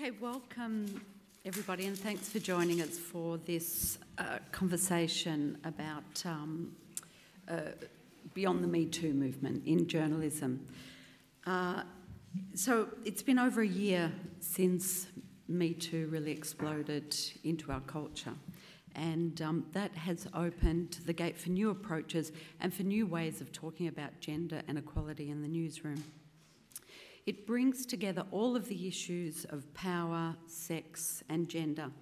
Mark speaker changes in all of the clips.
Speaker 1: Okay, welcome everybody, and thanks for joining us for this conversation about beyond the Me Too movement in journalism. So it's been over a year since Me Too really exploded into our culture, and that has opened the gate for new approaches and for new ways of talking about gender and equality in the newsroom. It brings together all of the issues of power, sex and gender,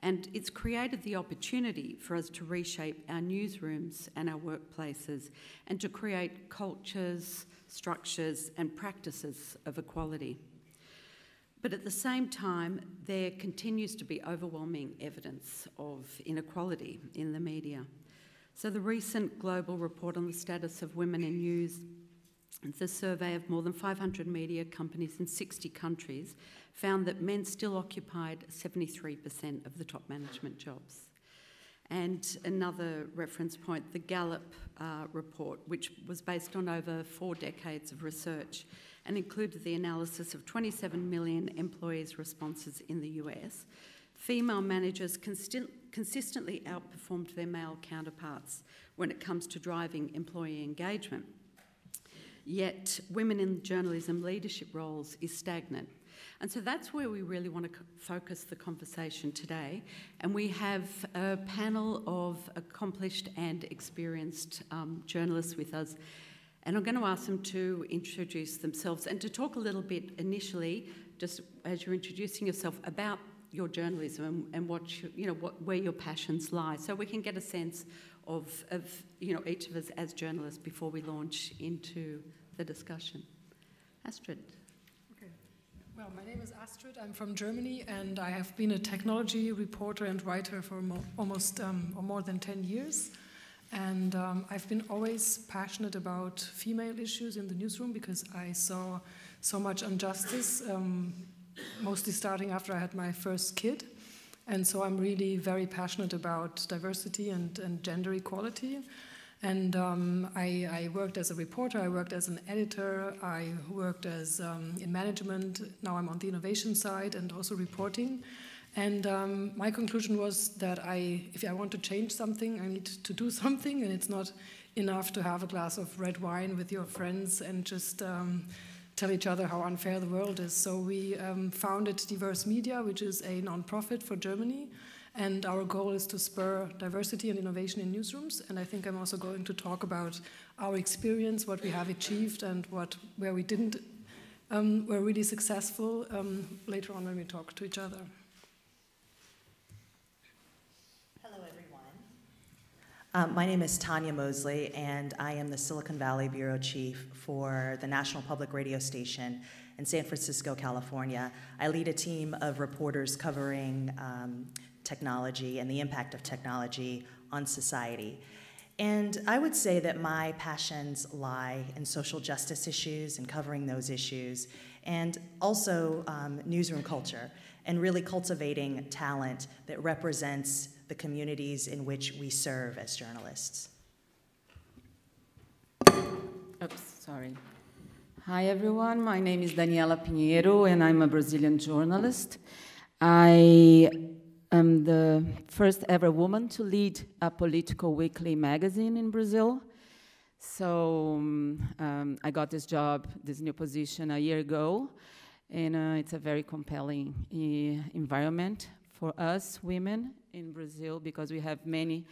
Speaker 1: and it's created the opportunity for us to reshape our newsrooms and our workplaces and to create cultures, structures and practices of equality. But at the same time, there continues to be overwhelming evidence of inequality in the media. So the recent global report on the status of women in news, it's a survey of more than 500 media companies in 60 countries, found that men still occupied 73% of the top management jobs. And another reference point, the Gallup report, which was based on over 4 decades of research and included the analysis of 27 million employees' responses in the US, female managers consistently outperformed their male counterparts when it comes to driving employee engagement. Yet women in journalism leadership roles is stagnant. And so that's where we really want to focus the conversation today. And we have a panel of accomplished and experienced journalists with us. And I'm going to ask them to introduce themselves and to talk a little bit initially, just as you're introducing yourself, about your journalism and what where your passions lie, so we can get a sense of each of us as journalists before we launch into the discussion. Astrid.
Speaker 2: Okay. Well, my name is Astrid. I'm from Germany, and I have been a technology reporter and writer for almost or more than 10 years. And I've been always passionate about female issues in the newsroom because I saw so much injustice, mostly starting after I had my first kid. And so I'm really very passionate about diversity and gender equality. And I worked as a reporter, I worked as an editor, I worked as in management. Now I'm on the innovation side and also reporting. And my conclusion was that if I want to change something, I need to do something, and it's not enough to have a glass of red wine with your friends and just tell each other how unfair the world is. So we founded Diverse Media, which is a non-profit for Germany, and our goal is to spur diversity and innovation in newsrooms. And I think I'm also going to talk about our experience, what we have achieved, and where we didn't were really successful later on when we talk to each other.
Speaker 3: Hello, everyone. My name is Tanya Mosley, and I am the Silicon Valley Bureau Chief for the National Public Radio Station in San Francisco, California. I lead a team of reporters covering technology and the impact of technology on society. And I would say that my passions lie in social justice issues and covering those issues, and also newsroom culture, and really cultivating talent that represents the communities in which we serve as journalists.
Speaker 4: Oops, sorry. Hi, everyone. My name is Daniela Pinheiro, and I'm a Brazilian journalist. I am the first ever woman to lead a political weekly magazine in Brazil. So I got this job, this new position, a year ago, and it's a very compelling environment for us women in Brazil, because we have many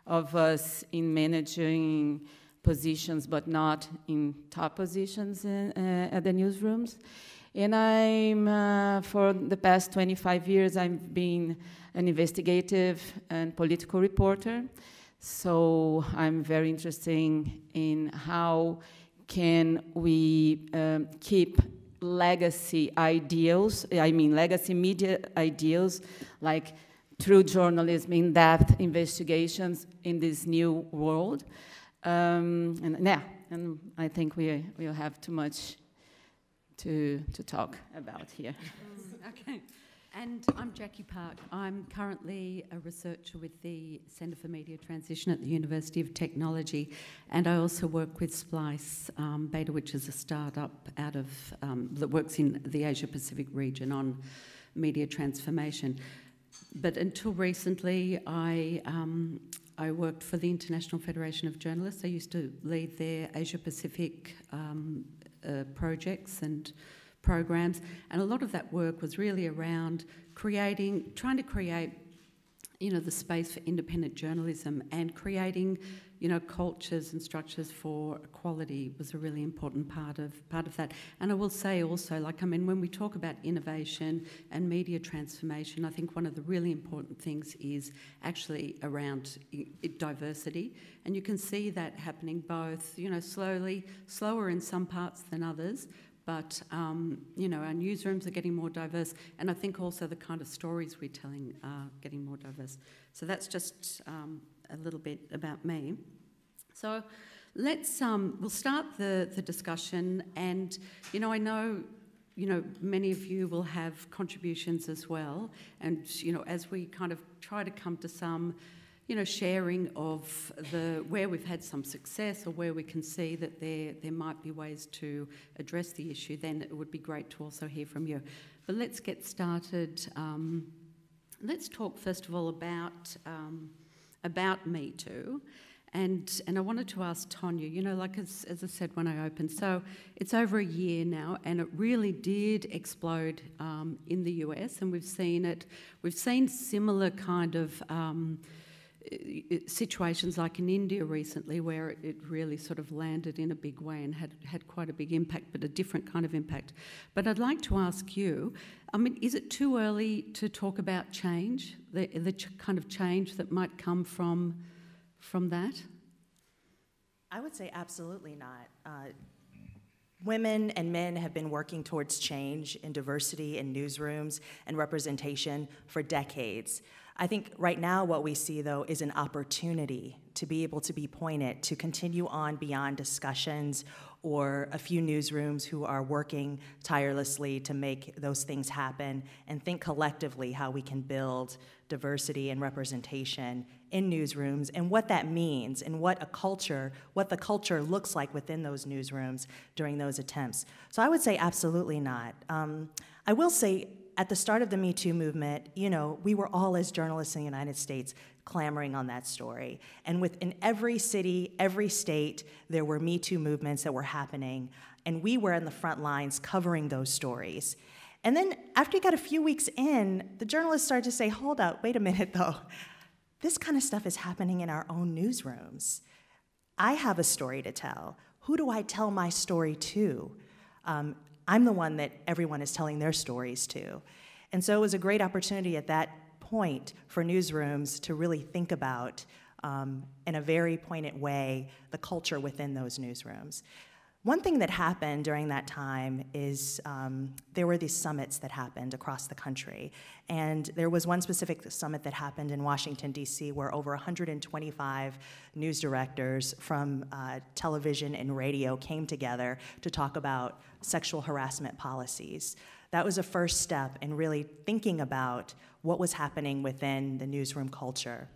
Speaker 4: of us in managing positions, but not in top positions at the newsrooms. And I'm, for the past 25 years, I've been an investigative and political reporter. So I'm very interested in how can we keep legacy ideals, legacy media ideals, like through journalism, in-depth investigations in this new world. And I think we'll have too much to talk about here.
Speaker 1: Okay. And I'm Jackie Park. I'm currently a researcher with the Centre for Media Transition at the University of Technology, and I also work with Splice Beta, which is a startup out of that works in the Asia Pacific region on media transformation. But until recently, I worked for the International Federation of Journalists. I used to lead their Asia-Pacific projects and programs, and a lot of that work was really around trying to create, the space for independent journalism, and creating, cultures and structures for equality was a really important part of that. And I will say also, when we talk about innovation and media transformation, I think one of the really important things is actually around diversity, and you can see that happening both, slower in some parts than others. But, our newsrooms are getting more diverse, and I think also the kind of stories we're telling are getting more diverse. So that's just a little bit about me. So we'll start the discussion, and, I know, many of you will have contributions as well, and, as we kind of try to come to some sharing of where we've had some success or where we can see that there might be ways to address the issue, then it would be great to also hear from you. But let's get started. Let's talk first of all about Me Too. And I wanted to ask Tonya, as I said when I opened, so it's over a year now, and it really did explode in the US, and we've seen similar kind of situations like in India recently, where it really sort of landed in a big way and had quite a big impact, but a different kind of impact. But I'd like to ask you, is it too early to talk about change, the kind of change that might come from that?
Speaker 3: I would say absolutely not. Women and men have been working towards change in diversity in newsrooms and representation for decades. I think right now what we see, though, is an opportunity to be able to be pointed, to continue on beyond discussions or a few newsrooms who are working tirelessly to make those things happen, and think collectively how we can build diversity and representation in newsrooms, and what that means, and what the culture looks like within those newsrooms during those attempts. So I would say absolutely not. I will say, at the start of the Me Too movement, we were all, as journalists in the United States, clamoring on that story. And within every city, every state, there were Me Too movements that were happening, and we were in the front lines covering those stories. And then after you got a few weeks in, the journalists started to say, hold up, wait a minute though. This kind of stuff is happening in our own newsrooms. I have a story to tell. Who do I tell my story to? I'm the one that everyone is telling their stories to. And so it was a great opportunity at that point for newsrooms to really think about, in a very poignant way, the culture within those newsrooms. One thing that happened during that time is there were these summits that happened across the country. And there was one specific summit that happened in Washington, D.C., where over 125 news directors from television and radio came together to talk about sexual harassment policies. That was a first step in really thinking about what was happening within the newsroom culture.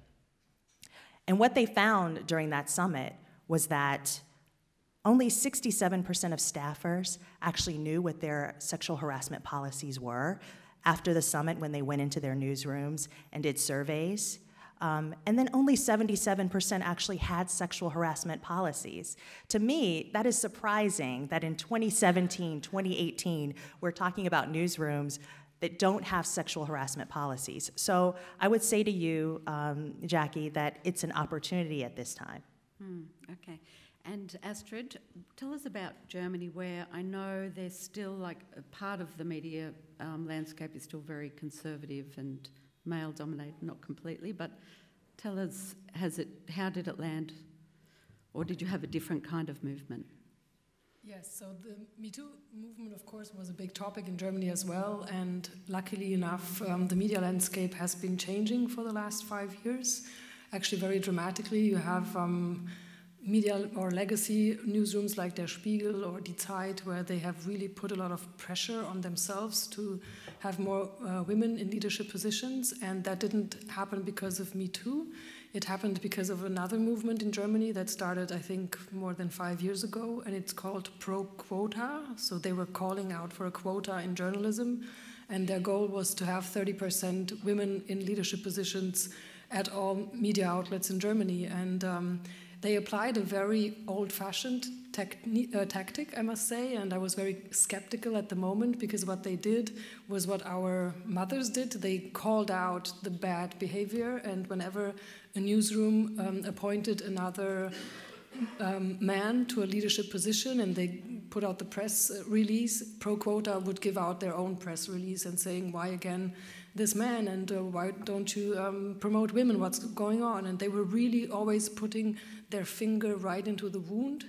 Speaker 3: And what they found during that summit was that only 67% of staffers actually knew what their sexual harassment policies were after the summit, when they went into their newsrooms and did surveys. And then only 77% actually had sexual harassment policies. To me, that is surprising that in 2017, 2018, we're talking about newsrooms that don't have sexual harassment policies. So I would say to you, Jackie, that it's an opportunity at this time.
Speaker 1: Okay. And Astrid, tell us about Germany, where I know there's still a part of the media landscape is still very conservative and male-dominated, not completely, but tell us, how did it land? Or did you have a different kind of movement?
Speaker 2: Yes, so the Me Too movement, of course, was a big topic in Germany as well, and luckily enough, the media landscape has been changing for the last 5 years, actually very dramatically. You have media or legacy newsrooms like Der Spiegel or Die Zeit, where they have really put a lot of pressure on themselves to have more women in leadership positions, and that didn't happen because of Me Too. It happened because of another movement in Germany that started, I think, more than 5 years ago, and it's called Pro Quota. So they were calling out for a quota in journalism, and their goal was to have 30% women in leadership positions at all media outlets in Germany. And they applied a very old-fashioned tactic, I must say, and I was very skeptical at the moment, because what they did was what our mothers did. They called out the bad behavior, and whenever a newsroom appointed another man to a leadership position and they put out the press release, Pro Quota would give out their own press release and saying, why again this man, and why don't you promote women, what's going on? And they were really always putting their finger right into the wound.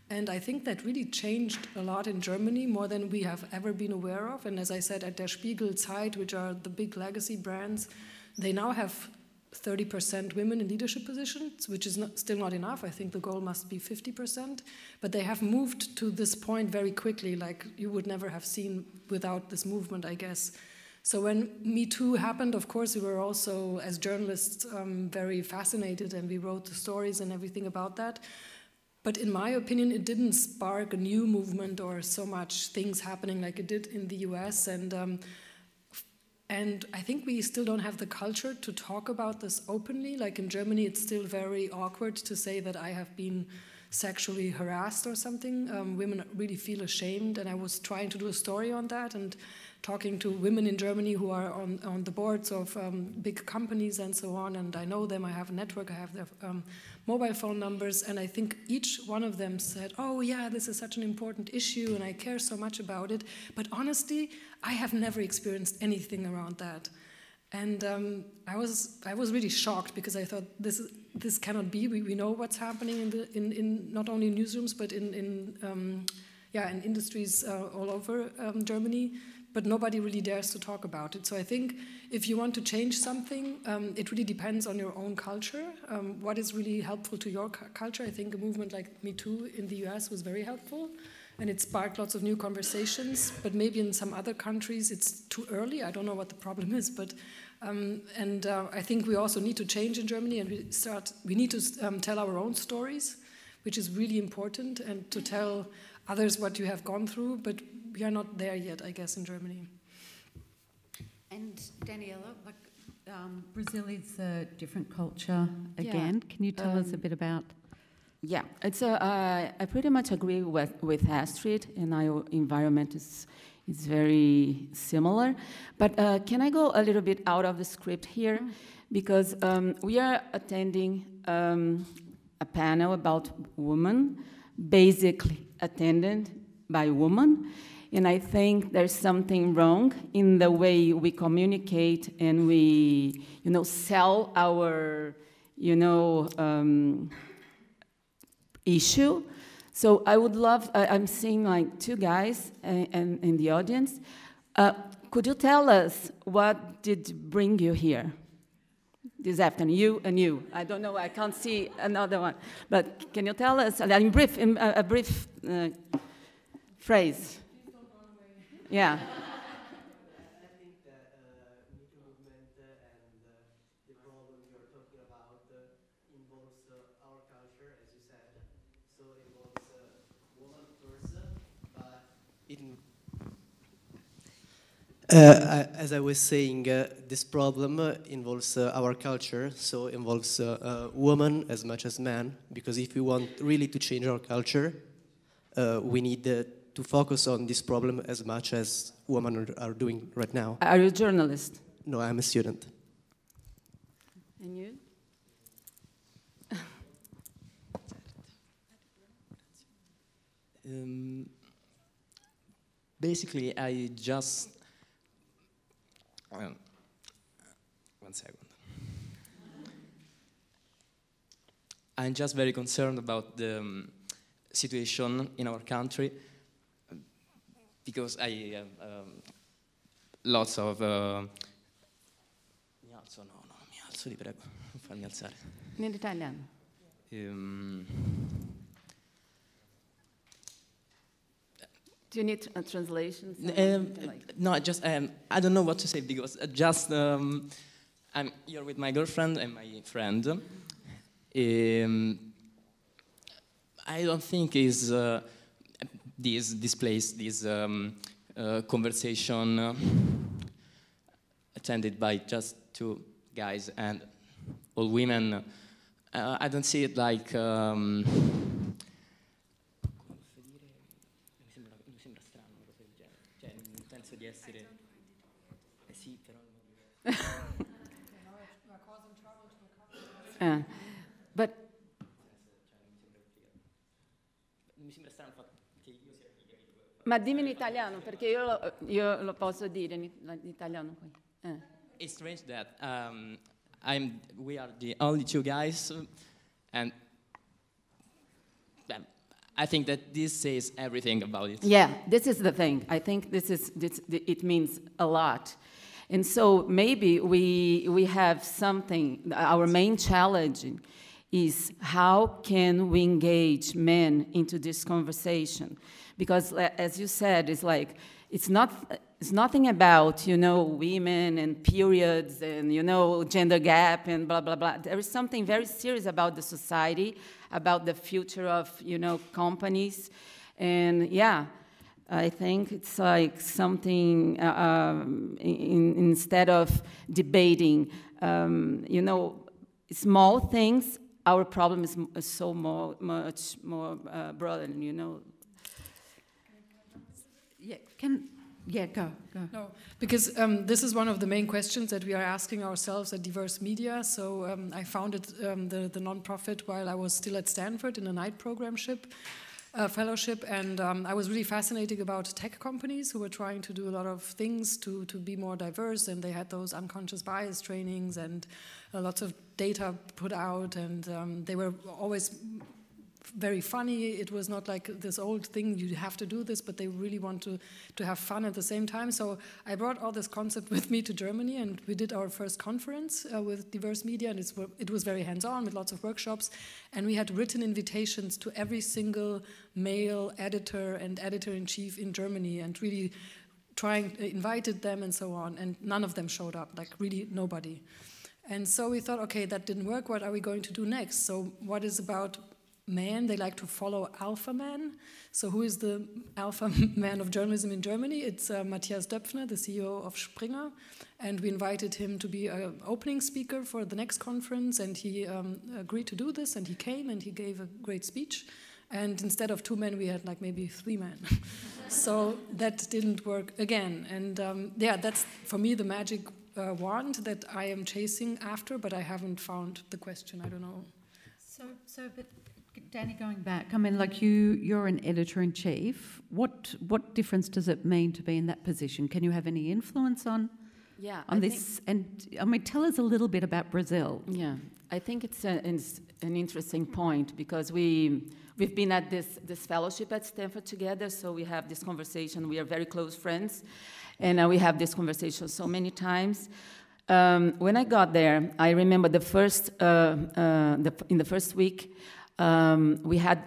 Speaker 2: And I think that really changed a lot in Germany, more than we have ever been aware of. And as I said, at Der Spiegel, Zeit, which are the big legacy brands, they now have 30% women in leadership positions, which is still not enough. I think the goal must be 50%. But they have moved to this point very quickly, like you would never have seen without this movement, I guess. So when Me Too happened, of course, we were also, as journalists, very fascinated, and we wrote the stories and everything about that. But in my opinion, it didn't spark a new movement or so much things happening like it did in the US. And I think we still don't have the culture to talk about this openly. Like in Germany, it's still very awkward to say that I have been sexually harassed or something. Women really feel ashamed, and I was trying to do a story on that and talking to women in Germany who are on the boards of big companies and so on, and I know them, I have a network, I have their mobile phone numbers, and I think each one of them said, oh yeah, this is such an important issue and I care so much about it, but honestly, I have never experienced anything around that. And I was really shocked, because I thought this cannot be. We know what's happening in not only newsrooms but in industries all over Germany, but nobody really dares to talk about it. So I think if you want to change something, it really depends on your own culture. What is really helpful to your culture? I think a movement like Me Too in the US was very helpful, and it sparked lots of new conversations, but maybe in some other countries it's too early. I don't know what the problem is, but I think we also need to change in Germany, and we need to tell our own stories, which is really important, and to tell others what you have gone through, but we are not there yet, I guess, in Germany.
Speaker 1: And Daniela, Brazil is a different culture again. Yeah. Can you tell us a bit about?
Speaker 4: Yeah, I pretty much agree with Astrid, and our environment is very similar. But can I go a little bit out of the script here? Because we are attending a panel about women, basically attended by women. And I think there's something wrong in the way we communicate and we, sell our, issue. So I would love, I'm seeing like two guys in the audience. Could you tell us what did bring you here this afternoon, you and you? I don't know, I can't see another one. But can you tell us in a brief phrase? Yeah.
Speaker 5: I think that Me Too movement and the problem you're talking about involves our culture, as you said. So it involves woman first, but as I was saying, this problem involves our culture, so involves women as much as men, because if we want really to change our culture, we need to focus on this problem as much as women are doing right now.
Speaker 4: Are you a journalist?
Speaker 5: No, I'm a student.
Speaker 4: And you?
Speaker 6: Basically, I just... one second. I'm just very concerned about the situation in our country, because I have lots of... Mi alzo, ti prego, fammi alzare.
Speaker 4: In Italian. Do you need a translation?
Speaker 6: No, I don't know what to say, because I'm here with my girlfriend and my friend. I don't think is this place, this conversation attended by just 2 guys and all women, I don't see it like...
Speaker 4: But ma dimmi in italiano, perché io lo posso dire in italiano poi.
Speaker 6: It's strange that we are the only 2 guys, and I think that this says everything about it.
Speaker 4: Yeah, this is the thing. I think it means a lot. And so maybe we have something, our main challenge is how can we engage men into this conversation? Because as you said, it's like, it's nothing about, women and periods and, gender gap and blah, blah, blah. There is something very serious about the society, about the future of, companies. And yeah, I think it's like something, instead of debating, small things, our problem is so much more broader,
Speaker 1: Yeah, go.
Speaker 2: No, because this is one of the main questions that we are asking ourselves at Diverse Media. So I founded the nonprofit while I was still at Stanford in a night fellowship, and I was really fascinated about tech companies who were trying to do a lot of things to be more diverse, and they had those unconscious bias trainings and lots of data put out, and they were always very funny. It was not like this old thing, you have to do this, but they really want to have fun at the same time. So I brought all this concept with me to Germany, and we did our first conference with Diverse Media, and it was very hands-on with lots of workshops, and we had written invitations to every single male editor and editor-in-chief in Germany, and really invited them and so on, and none of them showed up, like really nobody. And so we thought, okay, that didn't work, what are we going to do next? So what is about men? They like to follow alpha men. So who is the alpha man of journalism in Germany? It's Matthias Döpfner, the CEO of Springer, and we invited him to be an opening speaker for the next conference, and he agreed to do this, and he came and he gave a great speech, and instead of 2 men we had like maybe 3 men. So that didn't work again, and yeah, that's for me the magic wand that I am chasing after, but I haven't found the question. I don't know.
Speaker 1: But Danny, going back, I mean, like you're an editor-in-chief. What difference does it mean to be in that position? Can you have any influence on this? And I mean, tell us a little bit about Brazil.
Speaker 4: Yeah, I think it's an interesting point, because we've been at this fellowship at Stanford together, so we have this conversation. We are very close friends, and we have this conversation so many times. When I got there, I remember in the first week, we had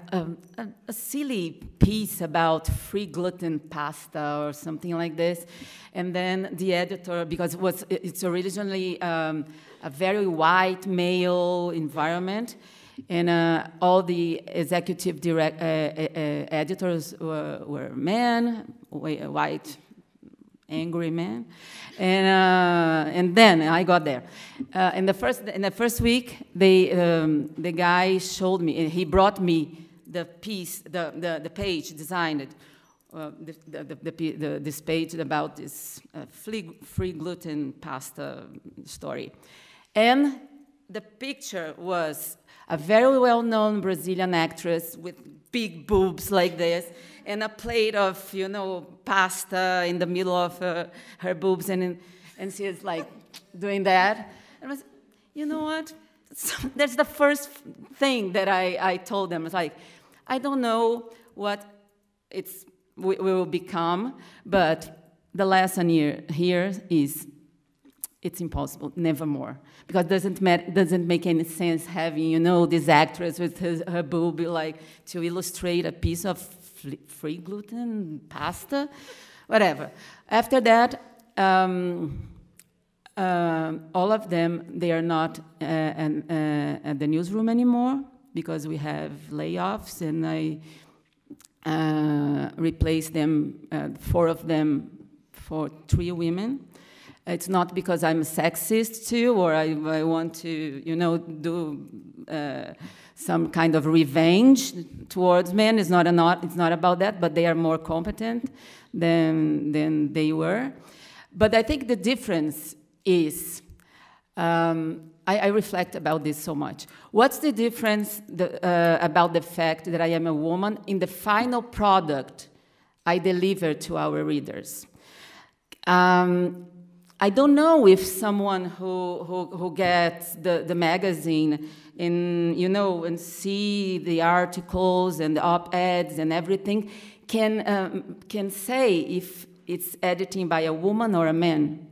Speaker 4: a silly piece about free gluten pasta or something like this, and then the editor, because it's originally a very white male environment, and all the executive editors were men, white, angry men, and then I got there. In the first week, the guy showed me. He brought me the piece, the page designed. This page about this free gluten pasta story, and the picture was a very well-known Brazilian actress with big boobs like this, and a plate of, pasta in the middle of her boobs, and she's like doing that. And I was, you know what? That's the first thing that I told them. It's like, I don't know what we will become, but the lesson here is it's impossible, never more. Because it doesn't make any sense having, this actress with her boob, like, to illustrate a piece of free gluten pasta, whatever. After that, all of them, they are not at the newsroom anymore, because we have layoffs, and I replaced them, 4 of them, for 3 women. It's not because I'm a sexist too, or I want to, you know, do some kind of revenge towards men. It's not about that, but they are more competent than they were. But I think the difference is, I reflect about this so much. What's the difference about the fact that I am a woman in the final product I deliver to our readers? I don't know if someone who gets the magazine and see the articles and the op-eds and everything can say if it's editing by a woman or a man.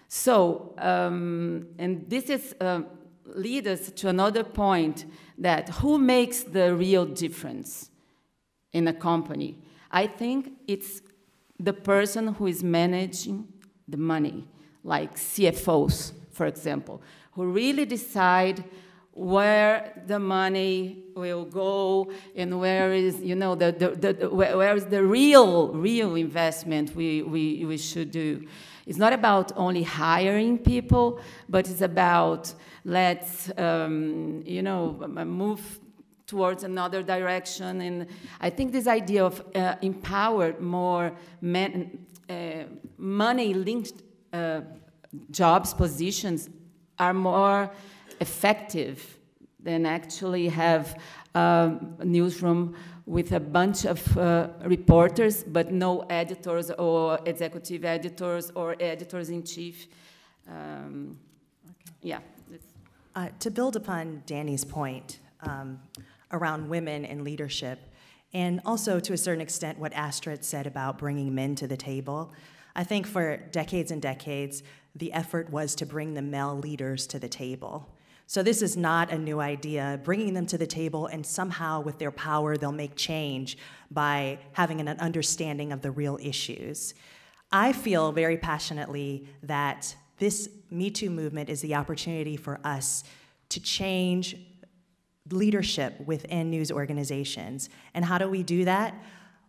Speaker 4: So, and this is lead us to another point, that who makes the real difference in a company? I think it's the person who is managing the money, like CFOs, for example, who really decide where the money will go and where is, where is the real investment we should do. It's not about only hiring people, but it's about let's, move towards another direction. And I think this idea of empowered, more money-linked jobs, positions are more effective than actually have a newsroom with a bunch of reporters, but no editors or executive editors or editors-in-chief. Yeah.
Speaker 3: To build upon Danny's point around women in leadership, and also to a certain extent what Astrid said about bringing men to the table, I think for decades and decades, the effort was to bring the male leaders to the table. So this is not a new idea, bringing them to the table, and somehow with their power they'll make change by having an understanding of the real issues. I feel very passionately that this Me Too movement is the opportunity for us to change leadership within news organizations. And how do we do that?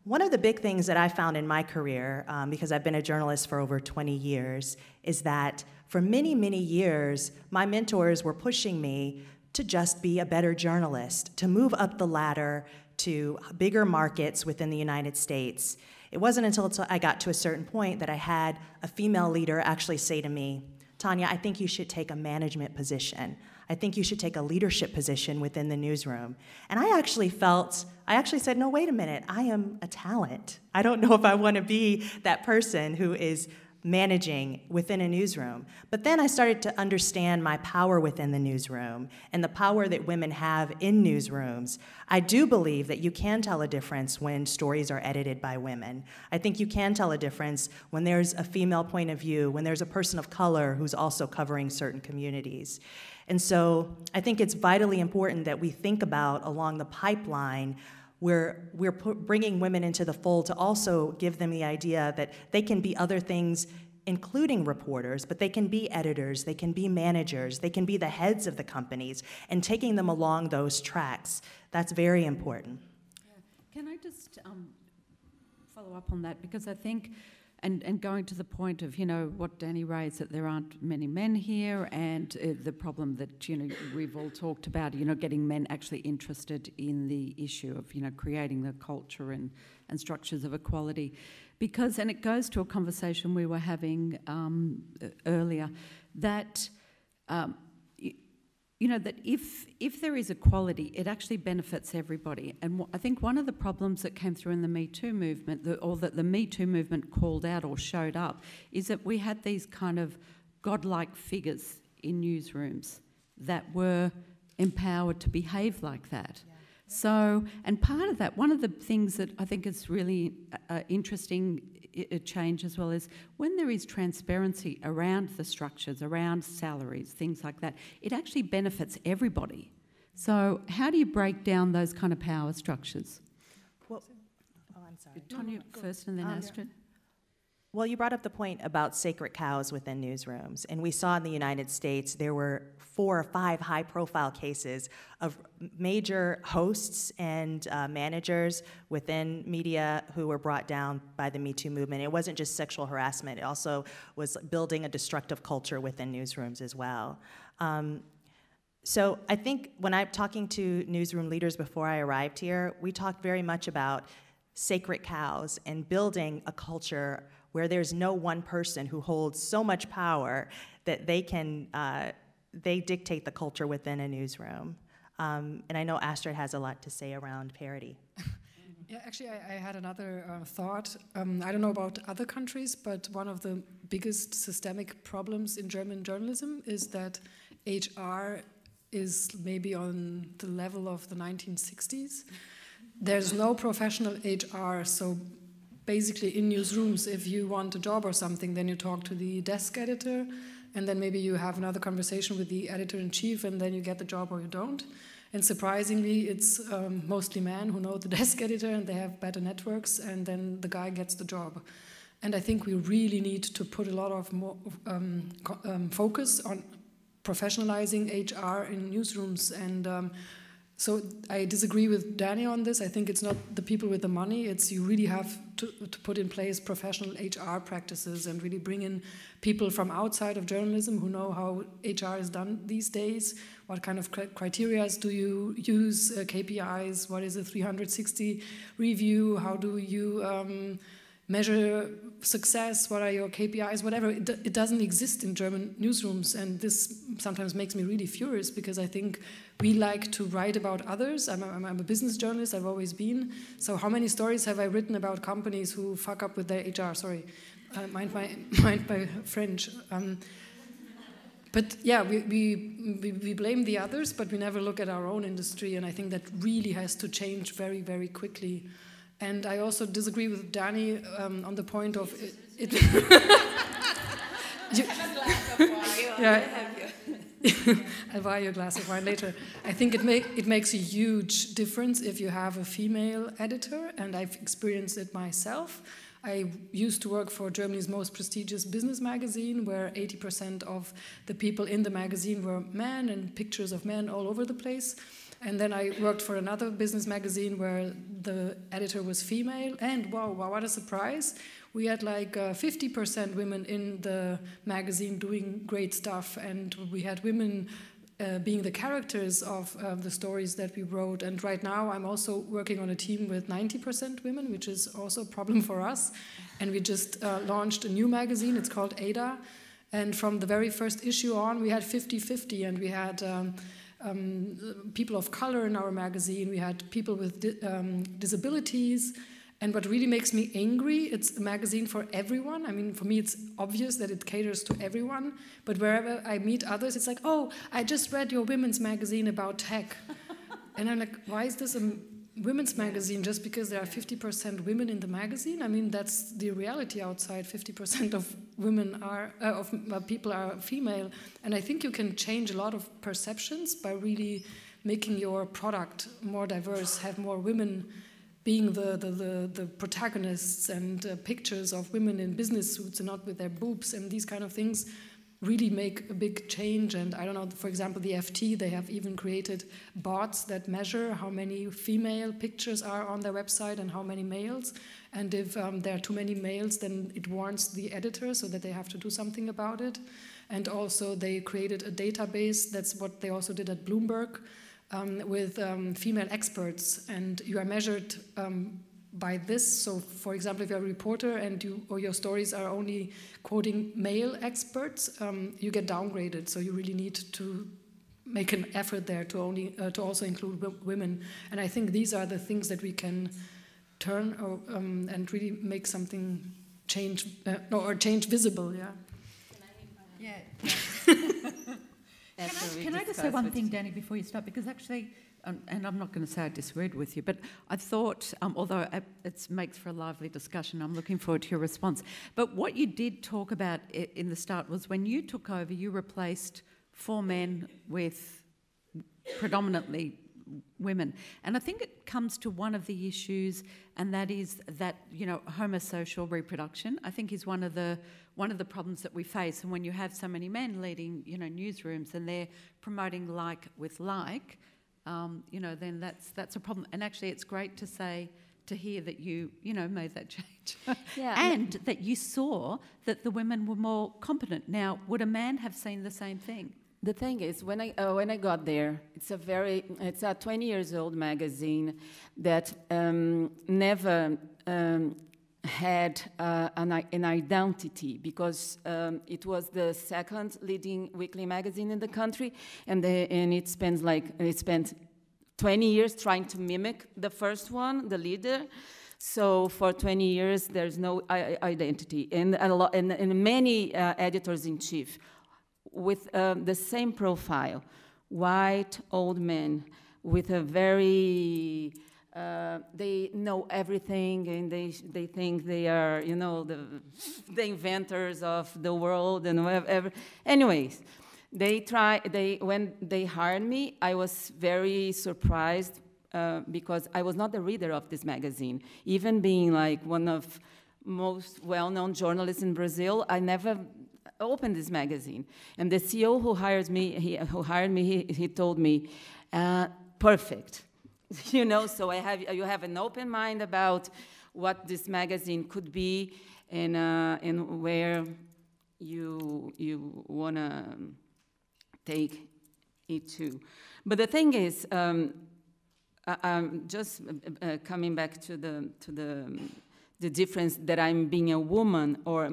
Speaker 3: One of the big things that I found in my career, because I've been a journalist for over 20 years, is that for many, many years, my mentors were pushing me to just be a better journalist, to move up the ladder to bigger markets within the United States. It wasn't until I got to a certain point that I had a female leader actually say to me, Tanya, I think you should take a management position. I think you should take a leadership position within the newsroom. And I actually said, no, wait a minute, I am a talent. I don't know if I want to be that person who is managing within a newsroom. But then I started to understand my power within the newsroom and the power that women have in newsrooms. I do believe that you can tell a difference when stories are edited by women. I think you can tell a difference when there's a female point of view, when there's a person of color who's also covering certain communities. And so I think it's vitally important that we think about along the pipeline where we're bringing women into the fold to also give them the idea that they can be other things, including reporters, but they can be editors, they can be managers, they can be the heads of the companies, and taking them along those tracks. That's very important.
Speaker 1: Yeah. Can I just follow up on that? Because I think, and going to the point of, what Danny raised, that there aren't many men here, and the problem that, we've all talked about, getting men actually interested in the issue of, creating the culture and structures of equality. Because, and it goes to a conversation we were having earlier, that, that if there is equality, it actually benefits everybody. And I think one of the problems that came through in the Me Too movement, or that the Me Too movement called out or showed up, is that we had these kind of godlike figures in newsrooms that were empowered to behave like that. Yeah. So, and part of that, one of the things that I think is really interesting change as well is when there is transparency around the structures, around salaries, things like that, it actually benefits everybody. So how do you break down those kind of power structures?
Speaker 3: Well, I'm sorry.
Speaker 1: Tanya first and then Astrid.
Speaker 3: Well, you brought up the point about sacred cows within newsrooms, and we saw in the United States there were 4 or 5 high-profile cases of major hosts and managers within media who were brought down by the Me Too movement. It wasn't just sexual harassment, it also was building a destructive culture within newsrooms as well. So I think when I'm talking to newsroom leaders before I arrived here, we talked very much about sacred cows and building a culture where there's no one person who holds so much power that they can, they dictate the culture within a newsroom. And I know Astrid has a lot to say around parity.
Speaker 2: Yeah, actually, I had another thought. I don't know about other countries, but one of the biggest systemic problems in German journalism is that HR is maybe on the level of the 1960s. There's no professional HR, so basically in newsrooms, if you want a job or something, then you talk to the desk editor, and then maybe you have another conversation with the editor-in-chief, and then you get the job or you don't. And surprisingly, it's mostly men who know the desk editor, and they have better networks, and then the guy gets the job. And I think we really need to put a lot of more focus on professionalizing HR in newsrooms. And so I disagree with Danny on this. I think it's not the people with the money. It's you really have to put in place professional HR practices and really bring in people from outside of journalism who know how HR is done these days. What kind of criteria do you use, KPIs? What is a 360 review? How do you measure success? What are your KPIs? Whatever. It doesn't exist in German newsrooms, and this sometimes makes me really furious because I think we like to write about others. I'm a business journalist, I've always been. So how many stories have I written about companies who fuck up with their HR? Sorry, mind my French. But yeah, we blame the others, but we never look at our own industry, and I think that really has to change very, very quickly. And I also disagree with Danny on the point of it. I'll buy you a glass of wine later. I think it makes a huge difference if you have a female editor, and I've experienced it myself. I used to work for Germany's most prestigious business magazine, where 80% of the people in the magazine were men, and pictures of men all over the place. And then I worked for another business magazine where the editor was female, and wow, what a surprise. We had like 50% women in the magazine doing great stuff, and we had women being the characters of the stories that we wrote. And right now I'm also working on a team with 90% women, which is also a problem for us. And we just launched a new magazine, it's called Ada. And from the very first issue on, we had 50-50, and we had people of color in our magazine, we had people with disabilities. And what really makes me angry, it's a magazine for everyone. I mean, for me, it's obvious that it caters to everyone. But wherever I meet others, it's like, oh, I just read your women's magazine about tech. And I'm like, why is this a women's magazine just because there are 50% women in the magazine? I mean, that's the reality outside. 50% of women are, people are female. And I think you can change a lot of perceptions by really making your product more diverse, have more women being the protagonists, and pictures of women in business suits and not with their boobs, and these kind of things really make a big change. And I don't know, for example, the FT, they have even created bots that measure how many female pictures are on their website and how many males. And if there are too many males, then it warns the editor so that they have to do something about it. And also they created a database, that's what they also did at Bloomberg, with female experts, and you are measured by this. So, for example, if you're a reporter and your stories are only quoting male experts, you get downgraded. So you really need to make an effort there to also include women. And I think these are the things that we can turn and really make something change or change visible. Yeah.
Speaker 7: Yeah. Can I just say one thing, Danny, before you start? Because actually, and I'm not going to say I disagreed with you, but I thought, although it makes for a lively discussion, I'm looking forward to your response. But what you did talk about in the start was when you took over, you replaced 4 men with predominantly women. And I think it comes to one of the issues, and that is that, you know, homosocial reproduction, I think, is one of the problems that we face. And when you have so many men leading, you know, newsrooms, and they're promoting like with like, you know, then that's a problem. And actually, it's great to hear that you know, made that change.
Speaker 4: Yeah.
Speaker 7: And that you saw that the women were more competent. Now, would a man have seen the same thing?
Speaker 4: The thing is, when I got there, it's a 20 years old magazine that never had an identity, because it was the second leading weekly magazine in the country, and it spent 20 years trying to mimic the first one, the leader. So for 20 years, there's no identity. And many editors-in-chief with the same profile, white, old men, with a very, they know everything, and they think they are, you know, the inventors of the world and whatever. Anyways, when they hired me, I was very surprised because I was not the reader of this magazine. Even being like one of most well-known journalists in Brazil, I never opened this magazine. And the CEO who hired me, he told me, perfect. You know, so you have an open mind about what this magazine could be, and where you wanna take it to. But the thing is, I'm just coming back to the difference that I'm being a woman, or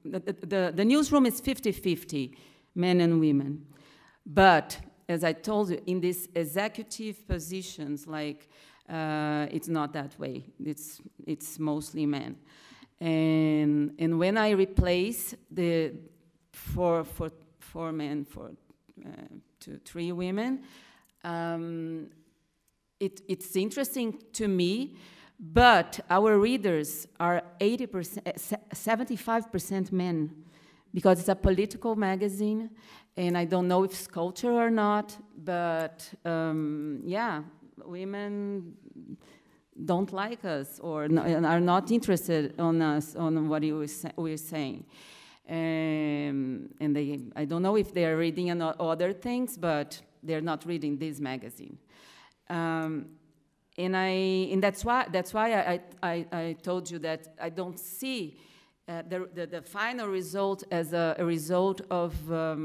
Speaker 4: the newsroom is 50-50, men and women. But as I told you, in these executive positions, like it's not that way. It's mostly men. And when I replace the four men to 3 women, it's interesting to me, but our readers are 75% men, because it's a political magazine, and I don't know if it's culture or not, but yeah, women don't like us, or are not interested on us, on what we're saying. And I don't know if they're reading other things, but they're not reading this magazine. And that's why I told you that I don't see the final result as a result of a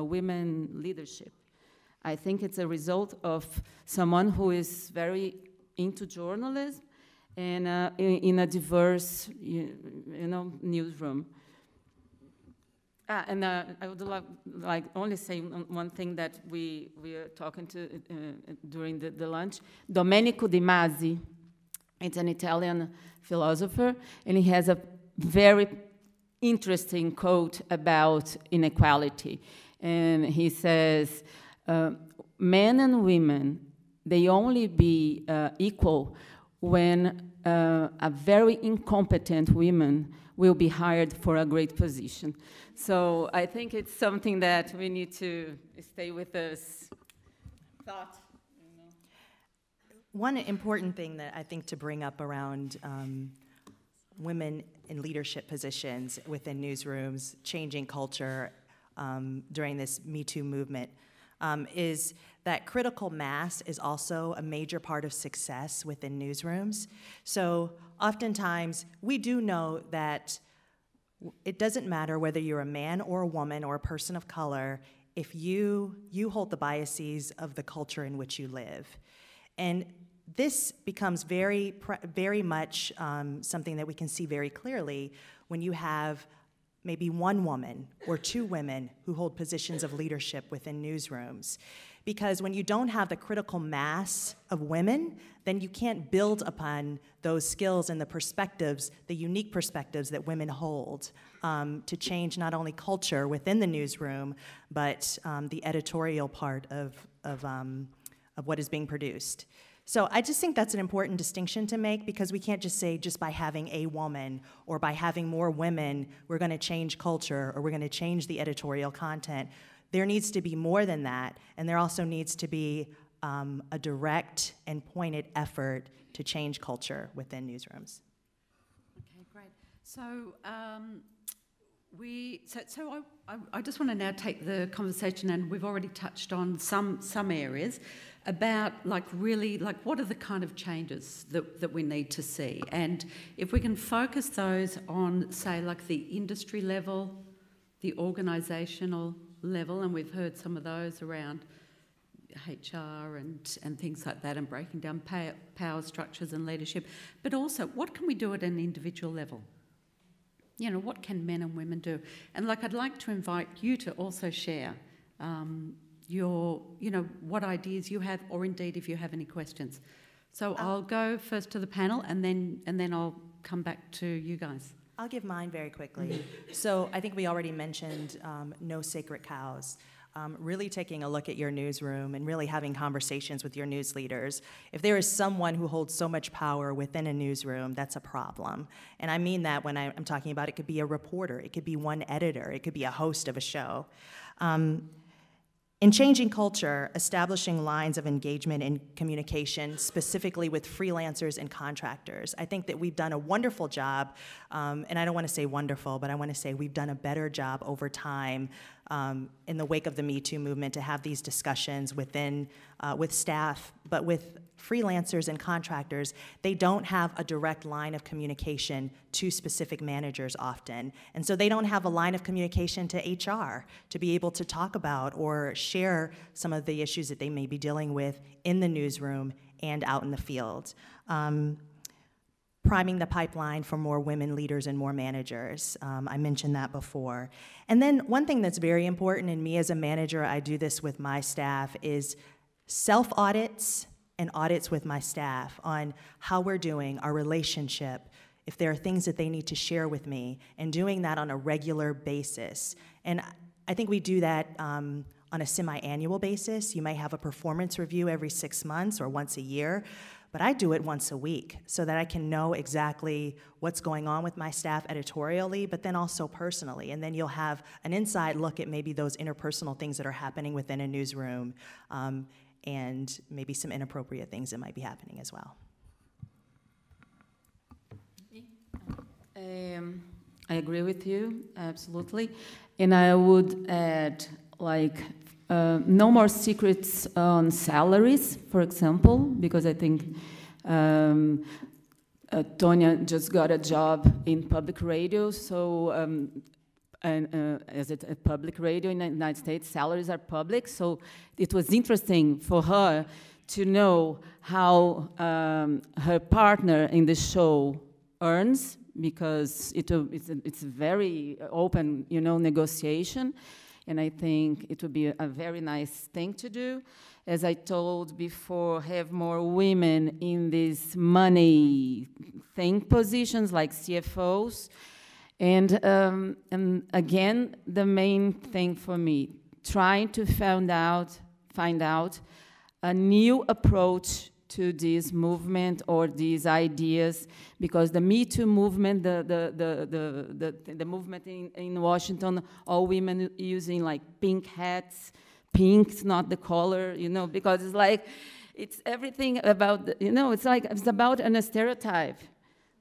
Speaker 4: women leadership. I think it's a result of someone who is very into journalism and in a diverse, newsroom. And I would like only say one thing that we are talking to during the lunch. Domenico Di Masi, it's an Italian philosopher, and he has a very interesting quote about inequality. And he says, men and women, they only be equal when a very incompetent woman will be hired for a great position. So I think it's something that we need to stay with this thought.
Speaker 3: One important thing that I think to bring up around women in leadership positions within newsrooms, changing culture during this Me Too movement, is that critical mass is also a major part of success within newsrooms. So oftentimes, we do know that it doesn't matter whether you're a man or a woman or a person of color if you hold the biases of the culture in which you live. And this becomes very much something that we can see very clearly when you have maybe one woman or 2 women who hold positions of leadership within newsrooms. Because when you don't have the critical mass of women, then you can't build upon those skills and the perspectives, the unique perspectives that women hold to change not only culture within the newsroom, but the editorial part of what is being produced. So I just think that's an important distinction to make, because we can't just say just by having a woman or by having more women, we're going to change culture or we're going to change the editorial content. there needs to be more than that, and there also needs to be a direct and pointed effort to change culture within newsrooms.
Speaker 1: Okay, great. So, I just want to now take the conversation, and we've already touched on some areas about really what are the kind of changes that we need to see, and if we can focus those on, say, like the industry level, the organisational level, and we've heard some of those around HR and things like that, and breaking down power structures and leadership, but also what can we do at an individual level? You know, what can men and women do? And I'd like to invite you to also share what ideas you have, or indeed if you have any questions. So I'll go first to the panel, and then I'll come back to you guys.
Speaker 3: I'll give mine very quickly. So I think we already mentioned no sacred cows. Really taking a look at your newsroom and really having conversations with your news leaders. If there is someone who holds so much power within a newsroom, that's a problem. And I mean that when I'm talking about, it could be a reporter, it could be one editor, it could be a host of a show. In changing culture, establishing lines of engagement and communication, specifically with freelancers and contractors, I think that we've done a wonderful job, and I don't want to say wonderful, but I want to say we've done a better job over time in the wake of the Me Too movement to have these discussions with staff, but with freelancers and contractors, they don't have a direct line of communication to specific managers often. And so they don't have a line of communication to HR to be able to talk about or share some of the issues that they may be dealing with in the newsroom and out in the field. Priming the pipeline for more women leaders and more managers. I mentioned that before. And then one thing that's very important, and me as a manager, I do this with my staff, is self-audits and audits with my staff on how we're doing, our relationship, if there are things that they need to share with me, and doing that on a regular basis. And I think we do that on a semi-annual basis. You may have a performance review every 6 months or once a year, but I do it once a week so that I can know exactly what's going on with my staff editorially, but then also personally. And then you'll have an inside look at maybe those interpersonal things that are happening within a newsroom, and maybe some inappropriate things that might be happening as well.
Speaker 4: I agree with you, absolutely. And I would add, no more secrets on salaries, for example, because I think Tonya just got a job in public radio, so as a public radio in the United States, salaries are public, so it was interesting for her to know how her partner in the show earns, because it's a very open, negotiation, and I think it would be a very nice thing to do. As I told before, have more women in these money positions like CFOs. And again, the main thing for me, trying to find out a new approach to this movement or these ideas, because the Me Too movement, the movement in Washington, all women using pink hats, pink's not the color, because it's everything about, it's about a stereotype.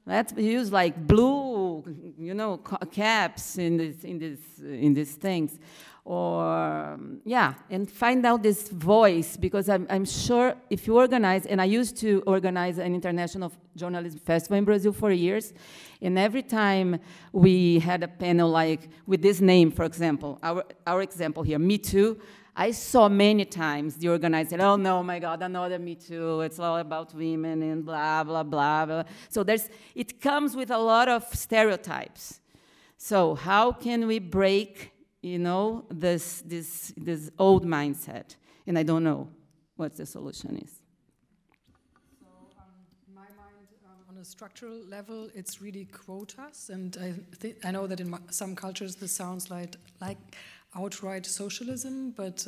Speaker 4: Let's use blue, caps in these things, or and find out this voice, because I'm sure if you organize, and I used to organize an international journalism festival in Brazil for years, and every time we had a panel with this name, for example, our example here, Me Too. I saw many times the organizer, oh no, my God, another Me Too, it's all about women and blah, blah, blah, blah. So it comes with a lot of stereotypes. So how can we break, this old mindset? And I don't know what the solution is.
Speaker 2: So in my mind, on a structural level, it's really quotas, and I know that in some cultures this sounds like outright socialism, but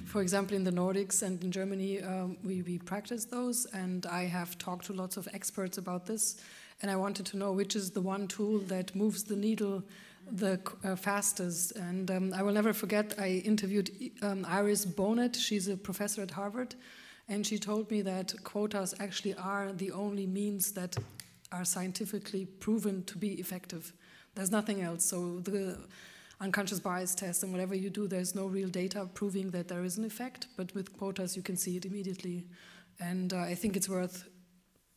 Speaker 2: for example, in the Nordics and in Germany, we practice those, and I have talked to lots of experts about this, and I wanted to know which is the one tool that moves the needle the fastest. And I will never forget, I interviewed Iris Bonet. She's a professor at Harvard. And she told me that quotas actually are the only means that are scientifically proven to be effective. There's nothing else. So the unconscious bias test and whatever you do, there's no real data proving that there is an effect. But with quotas, you can see it immediately. And I think it's worth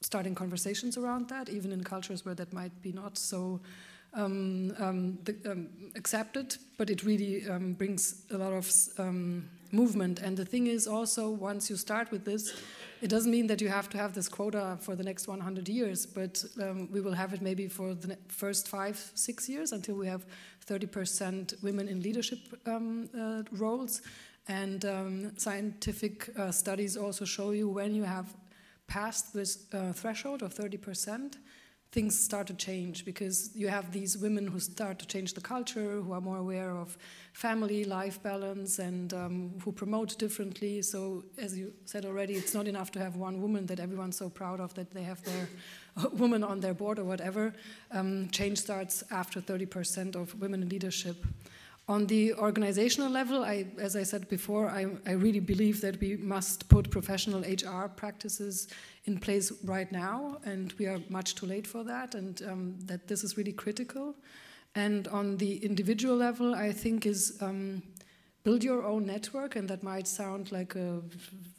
Speaker 2: starting conversations around that, even in cultures where that might be not so accepted, but it really brings a lot of movement. And the thing is also, once you start with this, it doesn't mean that you have to have this quota for the next 100 years, but we will have it maybe for the first 5-6 years until we have 30% women in leadership roles. And scientific studies also show you when you have passed this threshold of 30%, things start to change, because you have these women who start to change the culture, who are more aware of family, life balance, and who promote differently. So, as you said already, it's not enough to have one woman that everyone's so proud of, that they have their woman on their board or whatever. Change starts after 30% of women in leadership. On the organizational level, as I said before, I really believe that we must put professional HR practices in place right now, and we are much too late for that, and that this is really critical. And on the individual level, I think is build your own network, and that might sound like a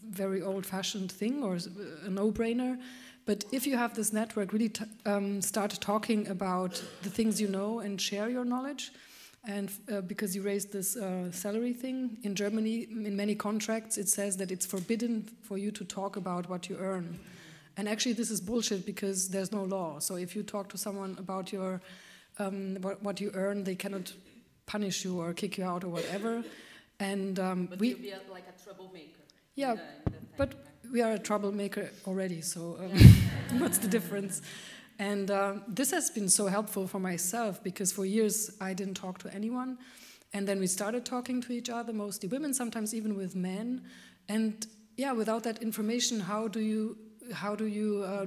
Speaker 2: very old-fashioned thing or a no-brainer, but if you have this network, really start talking about the things you know and share your knowledge. And because you raised this salary thing, in Germany, in many contracts, it says that it's forbidden for you to talk about what you earn. And actually, this is bullshit, because there's no law. So if you talk to someone about your what you earn, they cannot punish you or kick you out or whatever. And
Speaker 4: but you'll be like a troublemaker.
Speaker 2: Yeah,
Speaker 4: in the
Speaker 2: but we are a troublemaker already. So what's the difference? And this has been so helpful for myself, because for years I didn't talk to anyone. And then we started talking to each other, mostly women, sometimes even with men. And yeah, without that information, how do you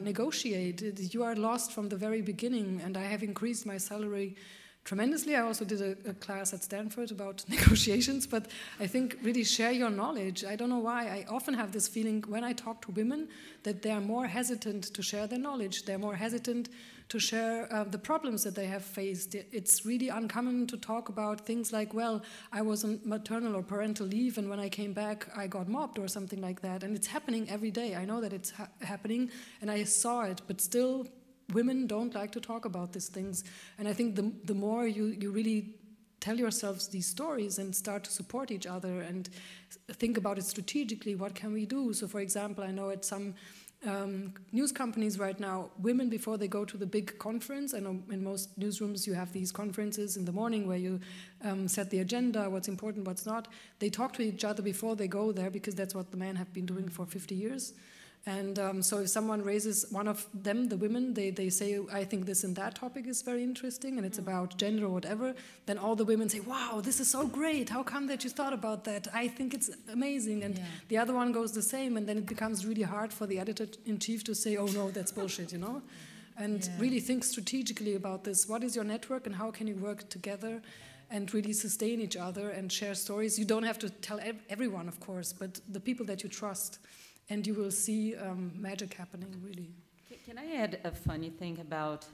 Speaker 2: negotiate? You are lost from the very beginning. And I have increased my salary tremendously. I also did a class at Stanford about negotiations, but I think really share your knowledge. I don't know why. I often have this feeling when I talk to women that they are more hesitant to share their knowledge. They're more hesitant to share the problems that they have faced. It's really uncommon to talk about things like, well, I was on maternal or parental leave, and when I came back, I got mobbed or something like that. And it's happening every day. I know that it's happening, and I saw it, but still, women don't like to talk about these things. And I think the more you really tell yourselves these stories and start to support each other and think about it strategically, what can we do? So, for example, I know at some news companies right now, women, before they go to the big conference, I know in most newsrooms you have these conferences in the morning where you set the agenda, what's important, what's not. They talk to each other before they go there, because that's what the men have been doing for 50 years. And so if someone raises, one of them, the women, they say, I think this and that topic is very interesting, and it's about gender or whatever, then all the women say, wow, this is so great, how come that you thought about that? I think it's amazing. And the other one goes the same, and then it becomes really hard for the editor-in-chief to say, oh no, that's bullshit, you know? And really think strategically about this. What is your network, and how can you work together and really sustain each other and share stories? You don't have to tell everyone, of course, but the people that you trust. And you will see magic happening, really.
Speaker 4: Can I add a funny thing about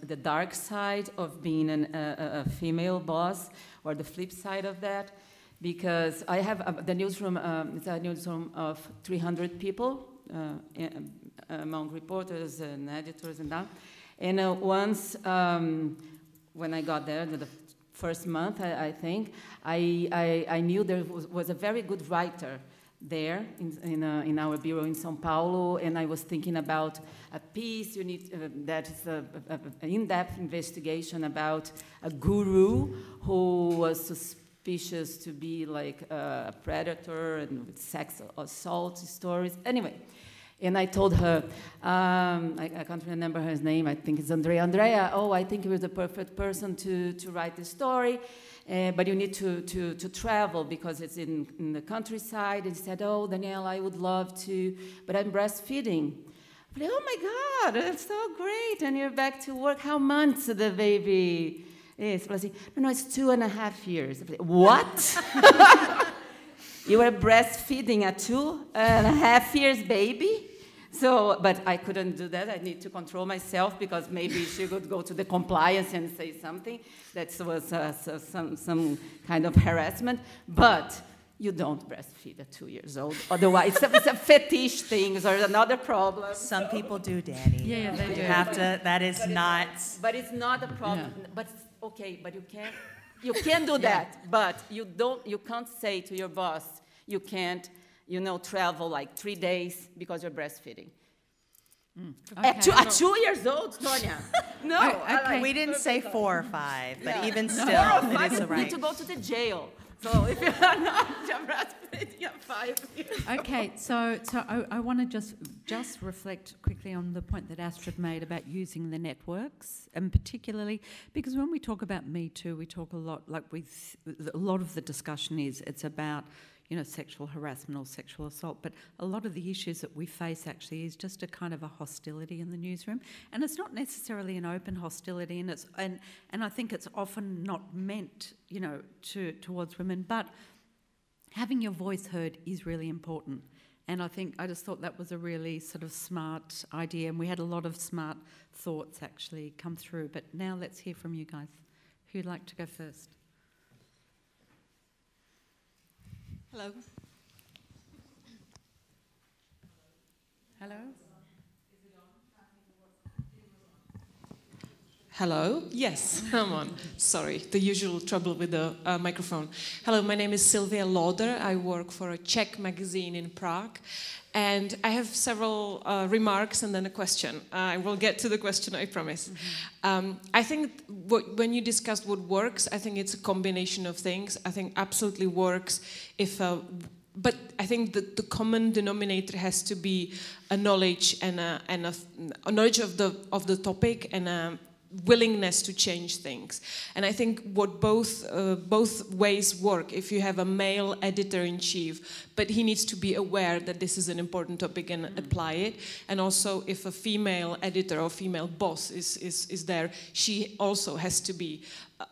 Speaker 4: the dark side of being a female boss, or the flip side of that? Because I have the newsroom, it's a newsroom of 300 people, among reporters and editors and that. And once, when I got there, the first month, I think, I knew there was a very good writer there in our bureau in São Paulo, and I was thinking about a piece that is an in-depth investigation about a guru who was suspicious to be like a predator and with sex assault stories. Anyway, and I told her, I can't remember her name, I think it's Andrea, oh, I think you're the perfect person to write this story. But you need to travel because it's in the countryside. And he said, oh, Danielle, I would love to, but I'm breastfeeding. But, oh, my God, that's so great. And you're back to work. How months the baby Ele falou assim, no, it's 2.5 years. Eu falei, what? You were breastfeeding a 2.5 years baby? So, but I couldn't do that. I need to control myself because maybe she could go to the compliance and say something. That was some kind of harassment. But you don't breastfeed at 2 years old. Otherwise, it's a fetish thing or another problem.
Speaker 3: Some people do, Danny.
Speaker 1: Yeah, they do.
Speaker 3: You have to, that is not...
Speaker 4: But it's not a problem.
Speaker 1: Yeah.
Speaker 4: But okay, but you can do that. But you can't say to your boss, you can't, travel like 3 days because you're breastfeeding.
Speaker 1: Okay.
Speaker 4: At 2 years old, Tonya. No.
Speaker 1: Okay.
Speaker 3: We didn't say 4 or 5, but even still,
Speaker 4: 4 or 5,
Speaker 3: it is
Speaker 4: you
Speaker 3: right.
Speaker 4: need to go to the jail. So if you're not breastfeeding at 5 years
Speaker 1: Okay, so I want to just reflect quickly on the point that Astrid made about using the networks, and particularly because when we talk about Me Too, we talk a lot, a lot of the discussion it's about, sexual harassment or sexual assault, but a lot of the issues that we face actually is just a kind of a hostility in the newsroom, and it's not necessarily an open hostility, and I think it's often not meant, towards women, but having your voice heard is really important. And I just thought that was a really sort of smart idea, and we had a lot of smart thoughts actually come through. But now let's hear from you guys. Who'd like to go first?
Speaker 8: Hello.
Speaker 1: Hello?
Speaker 8: Hello. Yes, I'm on. Sorry, the usual trouble with the microphone. Hello, my name is Sylvia Loder. I work for a Czech magazine in Prague. And I have several remarks and then a question. I will get to the question, I promise. Mm-hmm. I think when you discuss what works, I think it's a combination of things. I think absolutely works if... but I think that the common denominator has to be a knowledge and a knowledge of the topic and a willingness to change things. And I think what both ways work. If you have a male editor-in-chief, but he needs to be aware that this is an important topic and apply it. And also if a female editor or female boss is there, she also has to be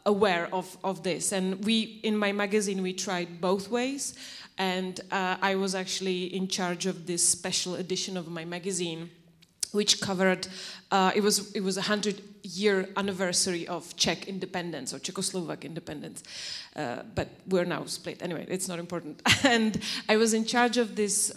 Speaker 8: aware of this. And in my magazine, we tried both ways. And I was actually in charge of this special edition of my magazine, which covered, it was 100-year anniversary of Czech independence or Czechoslovak independence, but we're now split. Anyway, it's not important. And I was in charge of this